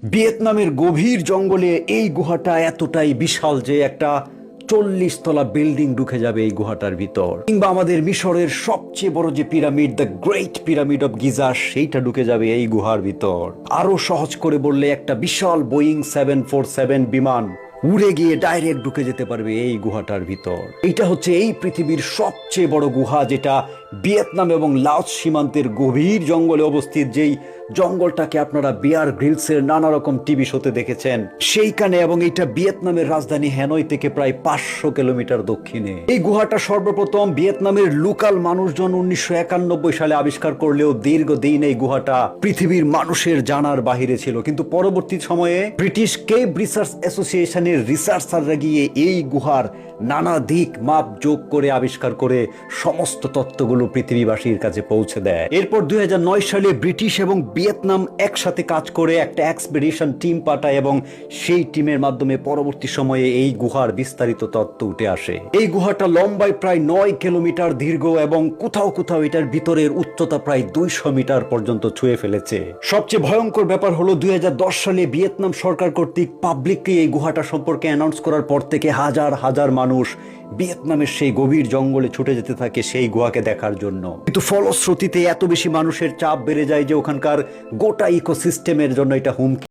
ভিয়েতনামের গভীর জঙ্গলে এই গুহাটা এতটাই বিশাল যে একটা 40 তলা বিল্ডিং ঢুকে যাবে এই গুহাটার ভিতর। কিংবা আমাদের মিশরের সবচেয়ে বড় যে pyramid, the great pyramid of Giza, সেইটা ঢুকে যাবে এই গুহার ভিতর। আরো সহজ করে বললে একটা বিশাল বোয়িং 747 বিমান উড়ে গিয়ে ডাইরেক্ট ঢুকে যেতে পারবে এই গুহাটার ভিতর। এইটা হচ্ছে এই পৃথিবীর সবচেয়ে বড় গুহা, যেটা ভিয়েতনাম এবং লাওস সীমান্তের গভীর জঙ্গলে অবস্থিত। যেই জঙ্গলটাকে আপনারা বিয়ার গ্রিলসের নানা রকম টিভি শোতে দেখেছেন সেইখানে, এবং এটা ভিয়েতনামের রাজধানী হ্যানয় থেকে প্রায় 500 কিলোমিটার দক্ষিণে। এই গুহাটা সর্বপ্রথম ভিয়েতনামের লোকাল মানুষজন 1991 সালে আবিষ্কার করলেও দীর্ঘদিন এই গুহাটা পৃথিবীর মানুষের জানার বাহিরে ছিল। কিন্তু পরবর্তী সময়ে ব্রিটিশ কেভ রিসার্চ অ্যাসোসিয়েশনের রিসার্চাররা গিয়ে এই গুহার নানা দিক মাপ যোগ করে আবিষ্কার করে সমস্ত তথ্যগুলো পৃথিবীবাসীর কাছে পৌঁছে দেয়। এরপর 2009 সালে ব্রিটিশ এবং ভিয়েতনাম একসাথে কাজ করে একটা এক্সপেডিশন টিম পাঠায়, এবং সেই টিমের মাধ্যমে পরবর্তী সময়ে এই গুহার বিস্তারিত তথ্য উঠে আসে। এই গুহাটা লম্বায় প্রায় 9 কিলোমিটার দীর্ঘ, এবং কোথাও কোথাও এটার ভিতরের উচ্চতা প্রায় 200 মিটার পর্যন্ত ছুঁয়ে ফেলেছে। সবচেয়ে ভয়ঙ্কর ব্যাপার হলো 2010 সালে ভিয়েতনাম সরকার কর্তৃক পাবলিককে এই গুহাটা সম্পর্কে অ্যানাউন্স করার পর থেকে হাজার হাজার মানুষ ভিয়েতনামের সেই গভীর জঙ্গলে ছুটে যেতে থাকে সেই গুহাকে দেখার জন্য। কিন্তু ফলশ্রুতিতে এত বেশি মানুষের চাপ বেড়ে যায় যে ওখানকার গোটা ইকোসিস্টেমের জন্য এটা হুমকি।